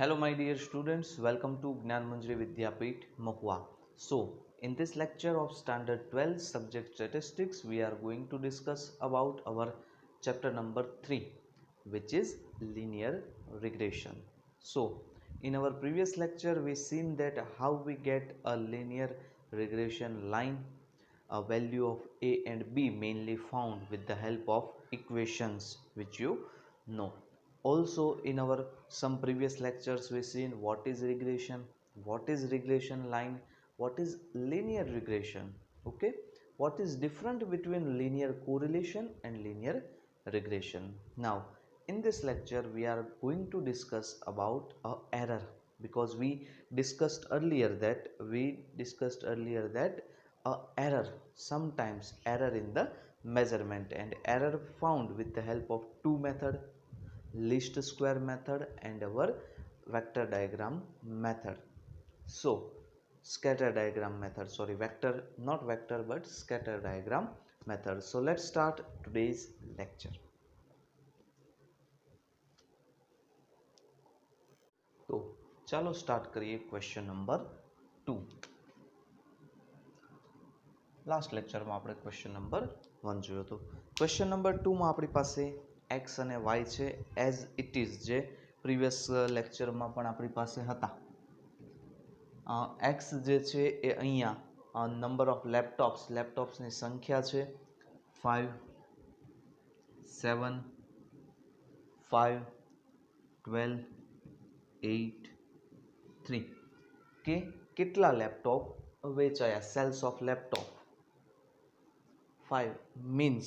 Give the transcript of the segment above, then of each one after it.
Hello, my dear students. Welcome to Gnan Manjari Vidyapeeth, Mahua. So, in this lecture of Standard 12 Subject Statistics, we are going to discuss about our chapter number 3, which is linear regression. So, in our previous lecture, we seen that how we get a linear regression line, a value of a and b mainly found with the help of equations which you know. Also, in our some previous lectures we seen what is regression, what is regression line, what is linear regression, okay, what is different between linear correlation and linear regression. Now in this lecture we are going to discuss about a error, because we discussed earlier that a error, sometimes error in the measurement, and error found with the help of two method, least square method and our vector diagram method. So scatter diagram method, sorry, vector, not vector but scatter diagram method. So let's start today's lecture. તો ચાલો start કરીએ question number 2. Last લેક્ચરમાં આપણે question number 1 જોયો હતો. Question number 2 માં આપણી પાસે x અને y છે એઝ ઇટ ઇઝ, જે પ્રીવિયસ લેક્ચરમાં પણ આપણી પાસે હતા. x જે છે એ અહીંયા નંબર ઓફ લેપટોપ્સની સંખ્યા છે 5, 7, 5, 12, 8, 3 કે કેટલા લેપટોપ વેચાયા, sales of laptop. 5 means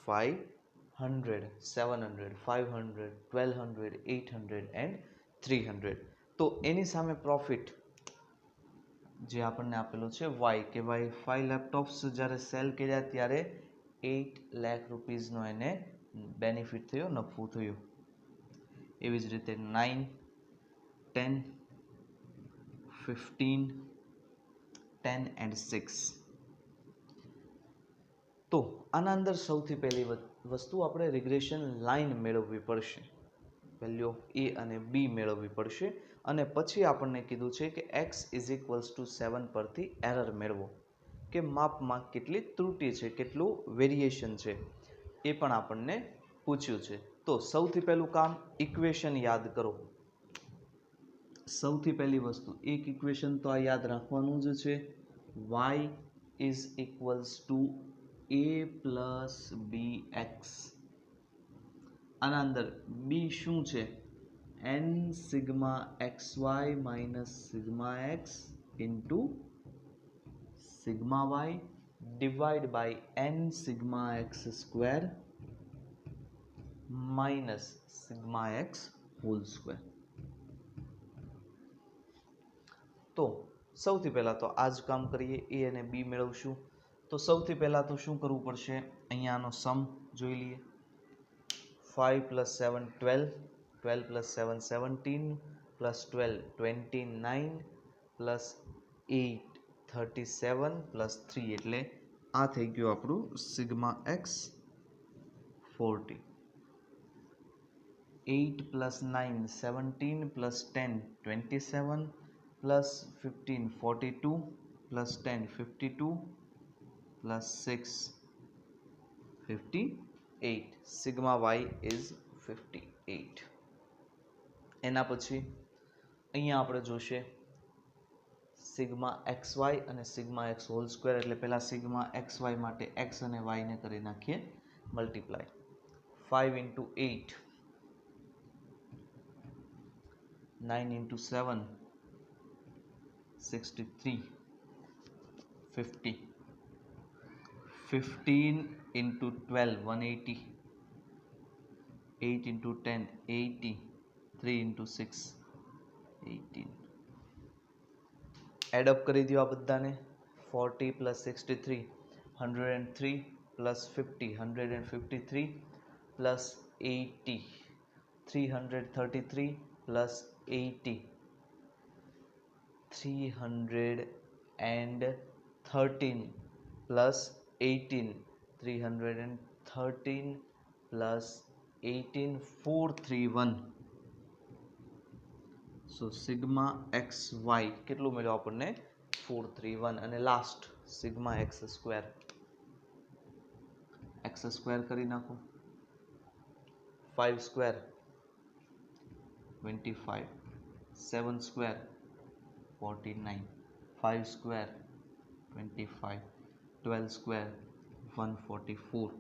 500, 700, 500, 1200, 800 and 300. તો એની સામે પ્રોફિટ જે આપણને આપેલું છે વાય, કે ભાઈ 5 લેપટોપ્સ જ્યારે સેલ કર્યા ત્યારે 8 લાખ રૂપીઝનો એને બેનિફિટ થયો, નફો થયો. એવી જ રીતે 9, 10, 15, 10 and 6. તો આના અંદર સૌથી પહેલી વસ્તુ આપણે રિગ્રેશન લાઇન મેળવવી પડશે, વેલ્યુ ઓફ એ અને બી મેળવવી પડશે, અને પછી આપણને કીધું છે કે x = 7 પરથી એરર મેળવો, કે માપમાં કેટલી ત્રુટિ છે, કેટલું વેરિએશન છે, એ પણ આપણને પૂછ્યું છે. તો સૌથી પહેલું કામ ઇક્વેશન યાદ કરો. સૌથી પહેલી વસ્તુ એક ઇક્વેશન તો આ યાદ રાખવાનું જ છે, y = a પ્લસ bx. આના અંદર b શું છે, n sigma xy minus sigma x into sigma y divide by n sigma x square minus sigma x whole square. તો સૌથી પહેલાં તો આ જ કામ કરીએ, એ અને બી મેળવશું. તો સૌથી પહેલાં તો શું કરવું પડશે, અહીંયાનો સમ જોઈ લઈએ. 5 + 7 12, 12 + 7 17, +12 29, +8 37, +3 એટલે આ થઈ ગયું આપણું sigma x 40. 8 + 9 17, +10 27, +15 42, +10 52, +6 58. Sigma y is 58. એના પછી અહીંયા આપણે જોશે સિગ્મા xy અને સિગ્મા x હોલ સ્ક્વેર, એટલે પહેલાં સિગ્મા xy માટે x અને y ને કરી નાખીએ મલ્ટીપ્લાય. 5 × 8, 9 × 7 63, 50, 15 × 12 180, 8 × 10 80, 3 × 6 18. એડઅપ કરી દો આ બધાને. 40 + 63 103, +50 153, +80 333, +80 313, +18 313, +18 431. સો સિગ્મા એક્સ વાય કેટલું મળ્યું આપણને 431 અને લાસ્ટ સિગ્મા એક્સ સ્ક્વેર કરી નાખો 5 square 25 7 square 49 5 square 25 12 square 144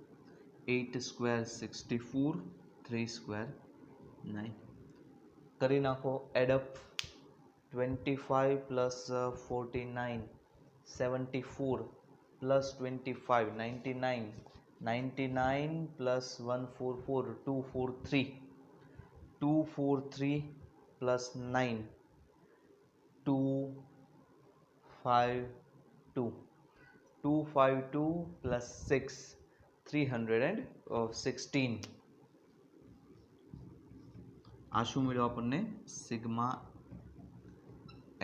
8 square 64 3 square 9 કરી નાખો એડઅપ 25 plus 49 74 plus 25 99 99 plus 144 243 243 plus 9 252 252 plus 6 316 આ શું મળ્યું આપણને સિગ્મા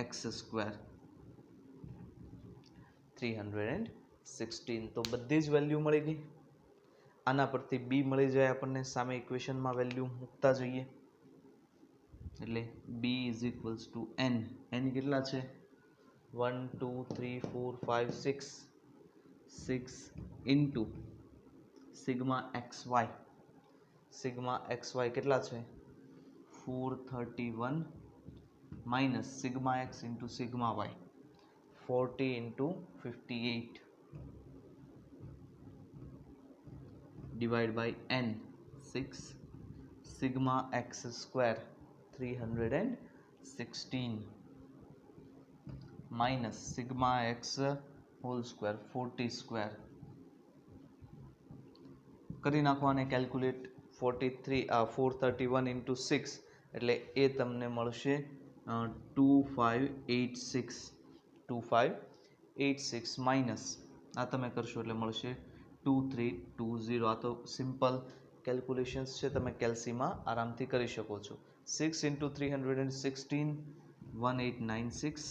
એક્સ સ્ક્વેર 316 તો બધી જ વેલ્યુ મળી ગઈ આના પરથી બી મળી જાય આપણને સામે ઇક્વેશનમાં વેલ્યુ મૂકતા જઈએ એટલે B is equals to N કેટલા છે 1 2 3 4 5 6 6 ઇન્ટુ સિગ્મા એક્સ વાય કેટલા છે 431 minus sigma x into sigma y 40 into 58 divided by n 6 sigma x square 316 minus sigma x whole square 40 square કરી નાખવાને કેલ્ક્યુલેટ 431 into 6 એટલે એ તમને મળશે 2586 માઇનસ આ તમે કરશો એટલે મળશે 2320 આ તો સિમ્પલ કેલ્ક્યુલેશન્સ છે તમે કેલ્સીમાં આરામથી કરી શકો છો 6 into 316 1896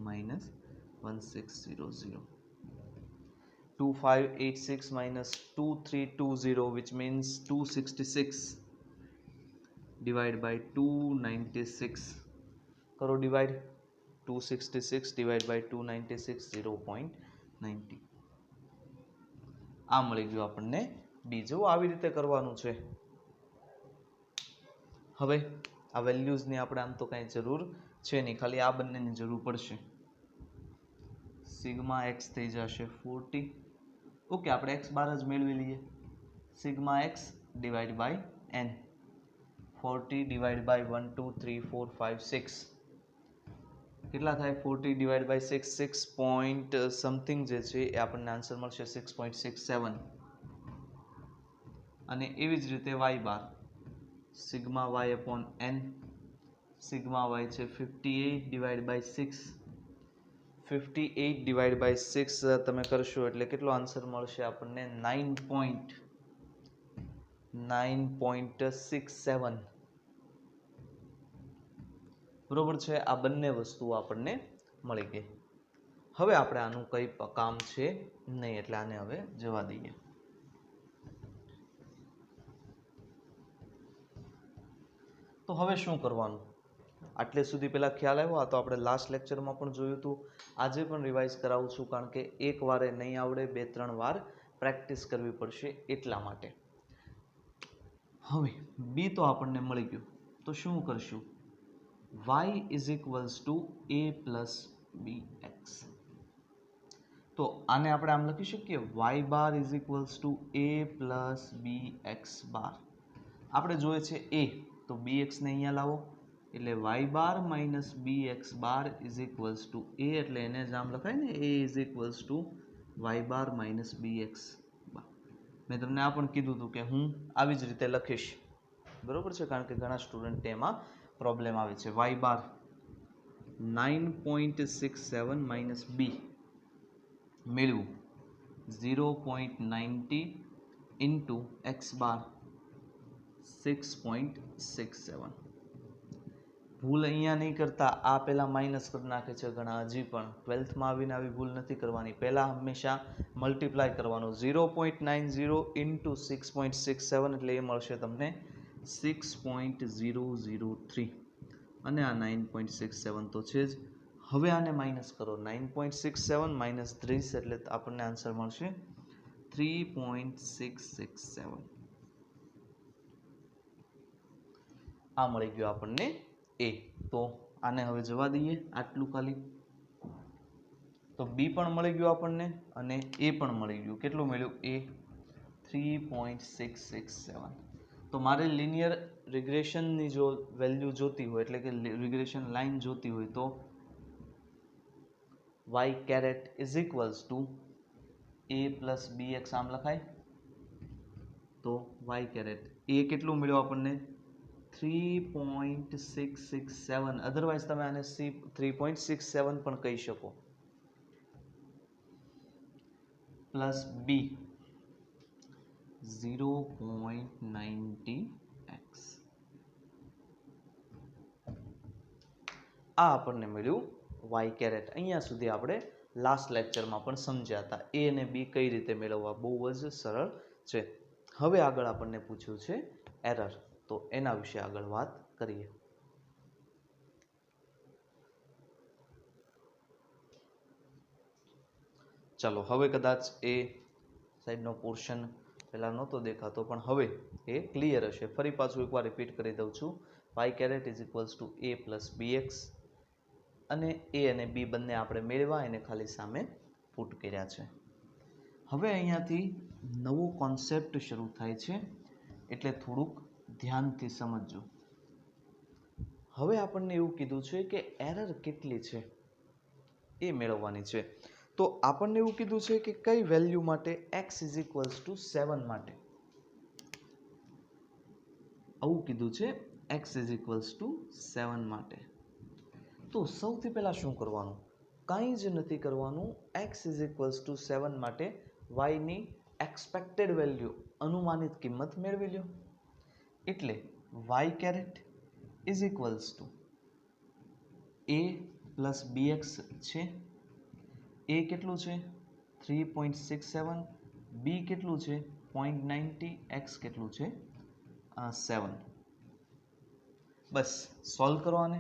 minus 1600 2586 minus 2320 which means 266 divided by 296 करो डिवाइड 266 divided by 296 0.90 આ મળી ગયું આપણને બીજું આવી રીતે કરવાનું છે હવે આ વેલ્યુઝની આપણે આમ તો કાંઈ જરૂર છે નહીં ખાલી આ બંનેની જરૂર પડશે સિગ્મા એક્સ થઈ જશે 40 ઓકે આપણે એક્સ બાર જ મેળવી લઈએ sigma X divide by N 40 divided by 1 2 3 4 5 6 કેટલા થાય 40 divided by 6 6 point something જે છે એ આપણને આન્સર મળશે 6.67 અને એવી જ રીતે y bar sigma y upon n sigma y છે 58 divided by 6 58 divided by 6 તમે કરશો એટલે કેટલો આન્સર મળશે આપણને 9.67 બરોબર છે આ બંને વસ્તુઓ આપણને મળી ગઈ હવે આપણે આનું કંઈ કામ છે નહીં એટલે આને હવે જવા દઈએ તો હવે શું કરવાનું આટલે સુધી પહેલા ખ્યાલ આવ્યો આ તો આપણે લાસ્ટ લેક્ચરમાં પણ જોયું હતું આજે પણ રિવાઇઝ કરાવું છું કારણ કે એક વારે નહીં આવડે 2-3 વાર પ્રેક્ટિસ કરવી પડશે એટલા માટે હવે બી તો આપણને મળી ગયું તો શું કરશું y is equals to a plus bx તો આને આપણે આમ લખી શકીએ y bar is equals to a plus bx bar આપણે જોઈએ છે a તો bx ને અહીંયા લાવો એટલે y bar minus bx bar is equals to a એટલે એને જ આમ લખાય ને a is equals to y bar minus bx bar મેં તમને આ પણ કીધું હતું કે હું આવી જ રીતે લખીશ બરોબર છે કારણ કે ઘણા સ્ટુડન્ટ એમાં પ્રોબ્લેમ આવે છે y બાર 9.67 માઇનસ b મેળવું 0.90 ઇન્ટુ x બાર 6.67 ભૂલ અહીંયા નહીં કરતા આ પહેલાં માઇનસ કરી નાખે છે ઘણા હજી પણ 12thમાં આવીને આવી ભૂલ નથી કરવાની પહેલાં હંમેશા મલ્ટીપ્લાય કરવાનું 0.90 ઇન્ટુ 6.67 એટલે એ મળશે તમને 6.003 અને આ 9.67 તો છે જ. હવે આને માઇનસ કરો, 9.67 માઇનસ 30 એટલે આપણને આન્સર મળશે 3.667. આ મળી ગયું આપણને એ. તો આને હવે જવા દઈએ આટલું ખાલી. તો બી પણ મળી ગયું આપણને અને એ પણ મળી ગયું. કેટલું મળ્યું? એ 3.667. તો મારે લિનિયર રિગ્રેશનની જો વેલ્યુ જોતી હોય, એટલે કે રિગ્રેશન લાઇન જોતી હોય, તો y caret is equals to a plus bx આમ લખાય. તો y કેરેટ એ કેટલું મળ્યું આપણને? 3.667. અધરવાઇઝ તમે આને 3.67 પણ કહી શકો. પ્લસ બી 0.90x. આ આપણને મળ્યું y કેરેટ. અહીંયા સુધી આપણે લાસ્ટ લેક્ચરમાં પણ સમજ્યા હતા. એ અને બી કઈ રીતે મેળવવા, બહુ જ સરળ છે. હવે આગળ આપણને પૂછ્યું છે એરર, તો એના વિશે આગળ વાત કરીએ. ચાલો, હવે કદાચ એ સાઈડનો પોર્શન પહેલાં નહોતો દેખાતો, પણ હવે એ ક્લિયર હશે. ફરી પાછું એકવાર રિપીટ કરી દઉં છું. y caret is equals to a plus bx, અને એ અને બી બંને આપણે મેળવ્યા, એને ખાલી સામે પુટ કર્યા છે. હવે અહીંયાથી નવો કોન્સેપ્ટ શરૂ થાય છે, એટલે થોડુંક ધ્યાનથી સમજજો. હવે આપણને એવું કીધું છે કે એરર કેટલી છે એ મેળવવાની છે. તો આપણને એવું કીધું છે કે કઈ વેલ્યુ માટે? x ઇઝ ઇક્વલ્સ ટુ 7 માટે. આવું કીધું છે, x ઇઝ ઇક્વલ્સ ટુ 7 માટે. તો સૌથી પહેલા શું કરવાનું? કંઈ જ નથી કરવાનું. x ઇઝ ઇક્વલ્સ ટુ 7 માટે y ની એક્સપેક્ટેડ વેલ્યુ, અનુમાનિત કિંમત મેળવી લો. એટલે y caret is equals to a plus bx છે. a કેટલું છે? 3.67. b કેટલું છે? 0.90. x કેટલું છે? 7. બસ સોલ્વ કરો આને.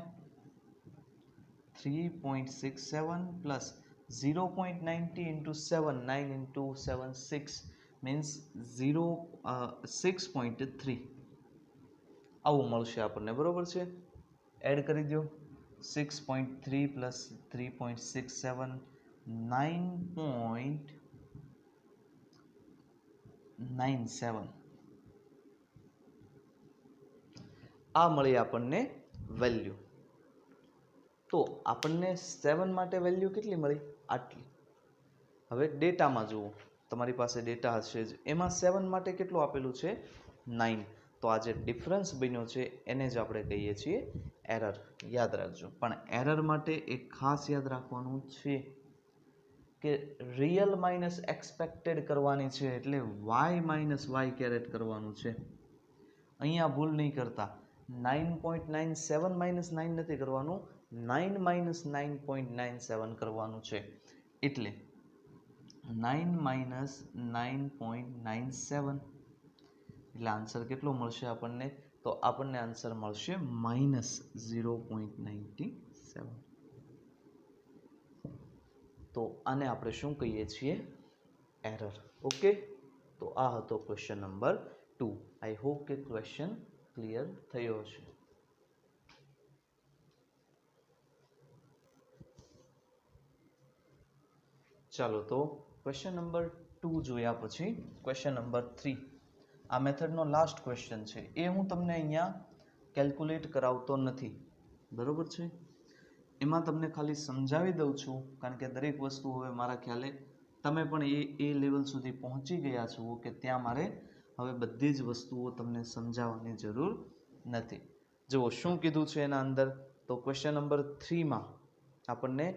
3.67 પ્લસ 0.90 into 7, 9 into 7, 6 means 6.3. આવું મળશે આપણને, બરોબર છે? એડ કરી દો. 6.3 પ્લસ 3.67, 9.97. આ મળી આપણને વેલ્યુ. તો આપણને 7 માટે વેલ્યુ કેટલી મળી? આટલી. હવે ડેટામાં જુઓ, તમારી પાસે ડેટા હશે જ. એમાં 7 માટે કેટલું આપેલું છે? 9. તો આ જે ડિફરન્સ બન્યો છે એને જ આપણે કહીએ છીએ એરર. યાદ રાખજો. પણ એરર માટે એક ખાસ યાદ રાખવાનું છે કે રિયલ માઇનસ એક્સપેક્ટેડ કરવાની છે, એટલે y માઇનસ y કેરેટ કરવાનું છે. અહીંયા ભૂલ નહીં કરતા. 9.97 માઇનસ 9 નથી કરવાનું, 9 માઇનસ 9.97 કરવાનું છે. એટલે 9 માઇનસ 9.97, એટલે આન્સર કેટલો મળશે આપણને? તો આપણને આન્સર મળશે માઇનસ 0.97. તો આને આપણે શું કહીએ છીએ? એરર. ઓકે. તો આ હતો ક્વેશ્ચન નંબર 2. આઈ હોપ કે ક્વેશ્ચન ક્લિયર થયો હશે. ચાલો, તો ક્વેશ્ચન નંબર 2 જોયા પછી ક્વેશ્ચન નંબર 3. આ મેથડનો લાસ્ટ ક્વેશ્ચન છે. એ હું તમને અહીંયા કેલ્ક્યુલેટ કરાવતો નથી, બરોબર છે? એમાં તમને ખાલી સમજાવી દઉં છું, કારણ કે દરેક વસ્તુ હવે મારા ખ્યાલે તમે પણ એ લેવલ સુધી પહોંચી ગયા છો કે ત્યાં મારે હવે બધી જ વસ્તુઓ તમને સમજાવવાની જરૂર નથી. જુઓ શું કીધું છે એના અંદર. તો ક્વેશ્ચન નંબર 3માં આપણને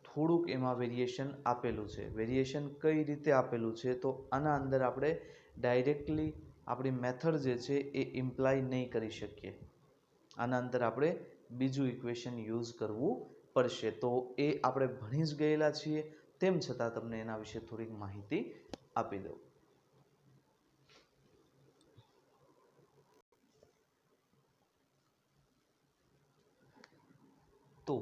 થોડુંક એમાં વેરિએશન આપેલું છે. વેરિએશન કઈ રીતે આપેલું છે? તો આના અંદર આપણે ડાયરેક્ટલી આપણી મેથડ જે છે એ ઇમ્પ્લાય નહીં કરી શકીએ. આના અંદર આપણે બીજું ઇક્વેશન યુઝ કરવું પડશે. તો એ આપણે ભણી જ ગયેલા છીએ, તેમ છતાં તમને એના વિશે થોડીક માહિતી આપી દઉં. તો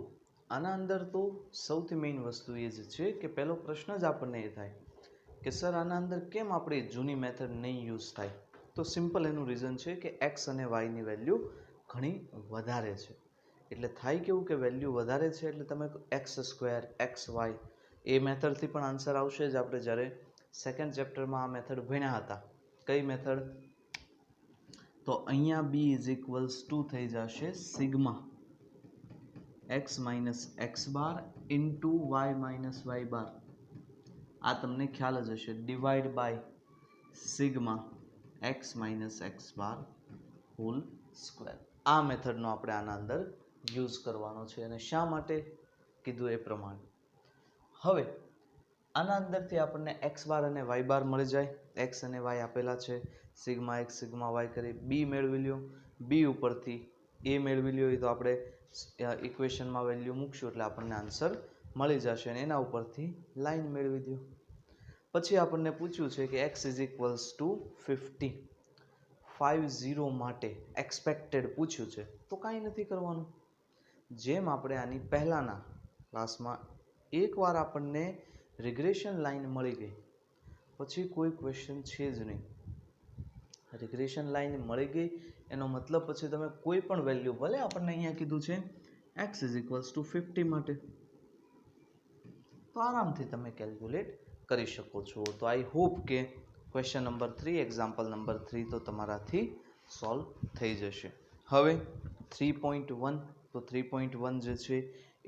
આના અંદર તો સૌથી મેઇન વસ્તુ એ જ છે કે પહેલો પ્રશ્ન જ આપણને એ થાય કે સર આના અંદર કેમ આપણી જૂની મેથડ નહીં યુઝ થાય? તો સિમ્પલ એનું રીઝન છે કે એક્સ અને વાયની વેલ્યુ ઘણી વધારે છે. એટલે થાય કેવું કે વેલ્યુ વધારે છે એટલે તમે એક્સ સ્ક્વેર એક્સ વાય એ મેથડથી પણ આન્સર આવશે જ. આપણે જ્યારે સેકન્ડ ચેપ્ટરમાં આ મેથડ ભણ્યા હતા. કઈ મેથડ? તો અહીંયા બી ઇઝ ઇક્વલ્સ ટુ થઈ જશે sigma x minus x bar into y minus y bar. આ તમને ખ્યાલ જ હશે, divide by sigma x minus x bar whole square. આ મેથડનો આપણે આના અંદર યુઝ કરવાનો છે. અને શા માટે કીધું એ પ્રમાણે હવે આના અંદરથી આપણને એક્સ બાર અને વાય બાર મળી જાય. એક્સ અને વાય આપેલા છે, સિગ્મા એક્સ સિગ્મા વાય કરી બી મેળવી લ્યો. બી ઉપરથી એ મેળવી લ્યો. એ તો આપણે ઇક્વેશનમાં વેલ્યુ મૂકશું એટલે આપણને આન્સર મળી જશે. અને એના ઉપરથી લાઈન મેળવી દો. પછી આપણને પૂછ્યું છે કે એક્સ ઇઝ ઇક્વલ્સ ટુ 50 50 માટે એક્સપેક્ટેડ પૂછ્યું છે. તો કાંઈ નથી કરવાનું. જેમ આપણે આની પહેલાંના ક્લાસમાં એકવાર આપણને રિગ્રેશન લાઈન મળી ગઈ પછી કોઈ ક્વેશ્ચન છે જ નહીં. રિગ્રેશન લાઈન મળી ગઈ એનો મતલબ પછી તમે કોઈ પણ વેલ્યુ, ભલે આપણને અહીંયા કીધું છે એક્સ ઇઝ ઇક્વલ્સ ટુ 50 માટે, તો આરામથી તમે કેલ્ક્યુલેટ કરી શકો છો. તો આઈ હોપ કે ક્વેશ્ચન નંબર 3 એક્ઝામ્પલ નંબર 3 તો તમારાથી સોલ્વ થઈ જશે. હવે 3.1 તો 3.1 જે છે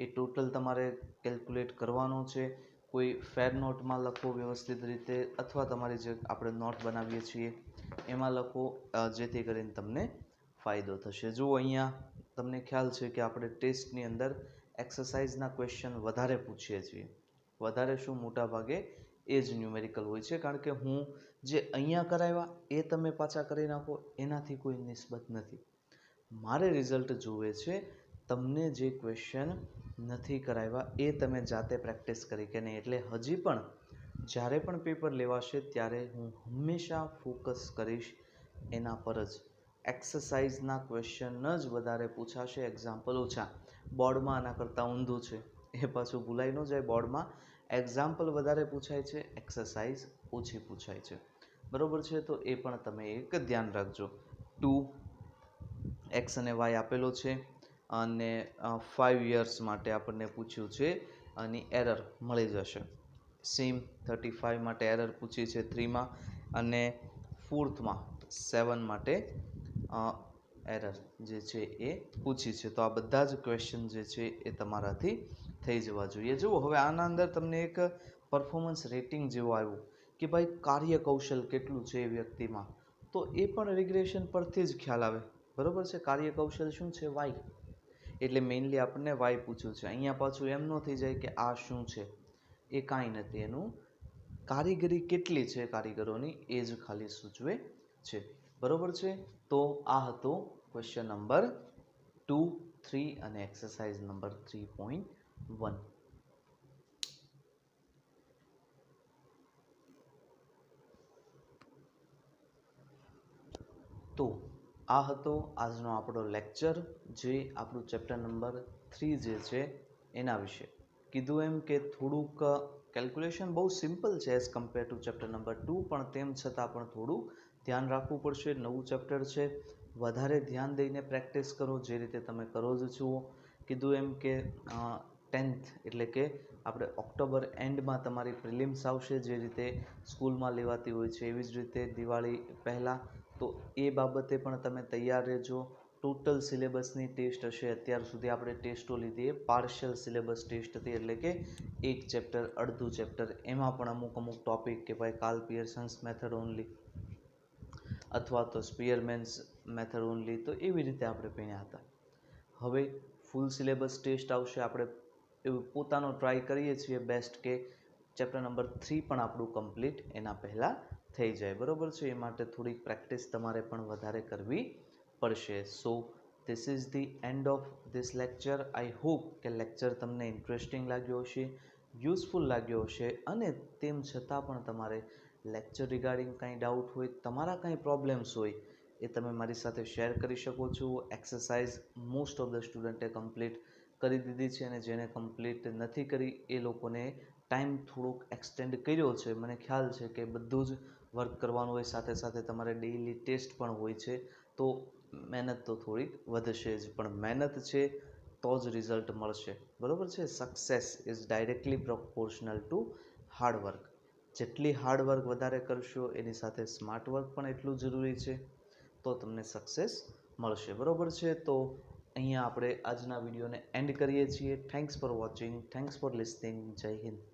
એ ટોટલ તમારે કેલ્ક્યુલેટ કરવાનો છે. કોઈ ફેર નોટમાં લખો વ્યવસ્થિત રીતે, અથવા તમારી જે આપણે નોટ બનાવીએ છીએ એમાં લખો, જેથી કરીને તમને ફાયદો થશે. જો અહીંયા તમને ખ્યાલ છે કે આપણે ટેસ્ટની અંદર એક્સરસાઇઝના ક્વેશ્ચન વધારે પૂછીએ છીએ. વધારે શું, મોટા ભાગે એ જ ન્યુમેરિકલ હોય છે. કારણ કે હું જે અહીંયા કરાવ્યા એ તમે પાછા કરી નાખો એનાથી કોઈ નિસ્બત નથી. મારે રિઝલ્ટ જોવે છે તમને જે ક્વેશ્ચન નથી કરાવ્યા એ તમે જાતે પ્રેક્ટિસ કરી કે નહીં. એટલે હજી પણ જ્યારે પણ પેપર લેવાશે ત્યારે હું હંમેશા ફોકસ કરીશ એના પર જ. એક્સરસાઇઝના ક્વેશ્ચન જ વધારે પૂછાશે, એક્ઝામ્પલ ઓછા. બોર્ડમાં આના કરતાં ઊંધું છે, એ પાછું ભૂલાઈ ન જાય. બોર્ડમાં એક્ઝામ્પલ વધારે પૂછાય છે, એક્સરસાઇઝ ઓછી પૂછાય છે. બરોબર છે? તો એ પણ તમે એક ધ્યાન રાખજો. 2 એક્સ અને વાય આપેલો છે અને 5 યર્સ માટે આપણને પૂછ્યું છે અને એરર મળી જશે. સેમ 35 માટે એરર પૂછી છે 3માં, અને 4થમાં 7 માટે એરર જે છે એ પૂછી છે. તો આ બધા જ ક્વેશ્ચન જે છે એ તમારાથી થઈ જવા જોઈએ. જુઓ, હવે આના અંદર તમને એક પરફોર્મન્સ રેટિંગ જેવું આવ્યું કે ભાઈ કાર્ય કૌશલ કેટલું છે એ વ્યક્તિમાં, તો એ પણ રિગ્રેશન પરથી જ ખ્યાલ આવે. બરોબર છે? કાર્ય કૌશલ શું છે? વાય. એટલે મેઇનલી આપણને વાય પૂછ્યું છે. અહીંયા પાછું એમ ન થઈ જાય કે આ શું છે, એ કાંઈ નથી. એનું કારીગરી કેટલી છે કારીગરોની એ જ ખાલી સૂચવે છે. બરોબર છે? તો આ હતો ક્વેશ્ચન નંબર 2, 3 અને એક્સરસાઇઝ નંબર 3.1. તો આ હતો આજનો આપણો લેક્ચર, જે આપણું ચેપ્ટર નંબર 3 જે છે એના વિશે. કીધું એમ કે થોડુંક કેલ્ક્યુલેશન બહુ સિમ્પલ છે as compare to chapter number 2, પણ તેમ છતાં પણ થોડું ધ્યાન રાખવું પડશે. નવું ચેપ્ટર છે, વધારે ધ્યાન દઈને પ્રેક્ટિસ કરો, જે રીતે તમે કરો જ છો. કીધું એમ કે 10th એટલે કે આપણે ઓક્ટોબર એન્ડમાં તમારી પ્રિલિમ્સ આવશે, જે રીતે સ્કૂલમાં લેવાતી હોય છે એવી જ રીતે દિવાળી પહેલાં. તો એ બાબતે પણ તમે તૈયાર રહેજો. ટોટલ સિલેબસની ટેસ્ટ હશે. અત્યાર સુધી આપણે ટેસ્ટો લીધી એ પાર્શિયલ સિલેબસ ટેસ્ટ હતી, એટલે કે એક ચેપ્ટર, અડધું ચેપ્ટર, એમાં પણ અમુક ટોપિક કે ભાઈ કાર્લ પિયર્સન્સ મેથડ ઓનલી અથવા તો સ્પીયરમેન્સ મેથડ ઓનલી, તો એવી રીતે આપણે ભણ્યા હતા. હવે ફૂલ સિલેબસ ટેસ્ટ આવશે. આપણે એવું પોતાનો ટ્રાય કરીએ છીએ બેસ્ટ કે ચેપ્ટર નંબર 3 પણ આપણું કમ્પ્લીટ એના પહેલાં થઈ જાય. બરોબર છે? એ માટે થોડીક પ્રેક્ટિસ તમારે પણ વધારે કરવી પડશે. So this is the end of this lecture. I hope કે લેક્ચર તમને ઇન્ટરેસ્ટિંગ લાગ્યો હશે, યુઝફુલ લાગ્યો હશે, અને તેમ છતાં પણ તમારે લેક્ચર રિગાર્ડિંગ કાંઈ ડાઉટ હોય, તમારા કાંઈ પ્રોબ્લેમ્સ હોય, એ તમે મારી સાથે શેર કરી શકો છો. એક્સરસાઇઝ મોસ્ટ ઓફ ધ સ્ટુડન્ટે કમ્પ્લીટ કરી દીધી છે અને જેને કમ્પ્લીટ નથી કરી એ લોકોને ટાઈમ થોડોક એક્સટેન્ડ કર્યો છે. મને ખ્યાલ છે કે બધું જ વર્ક કરવાનું હોય, સાથે સાથે તમારે ડેઇલી ટેસ્ટ પણ હોય છે, તો મહેનત તો થોડીક વધશે જ, પણ મહેનત છે તો જ રિઝલ્ટ મળશે. બરોબર છે. Success is directly proportional two hard work. જેટલી હાર્ડવર્ક વધારે કરશો એની સાથે સ્માર્ટ વર્ક પણ એટલું જરૂરી છે, તો તમને સક્સેસ મળશે. બરોબર છે. તો અહીંયા આપણે આજના વિડીયોને એન્ડ કરીએ છીએ. Thanks for watching, thanks for listening. જય હિન્દ.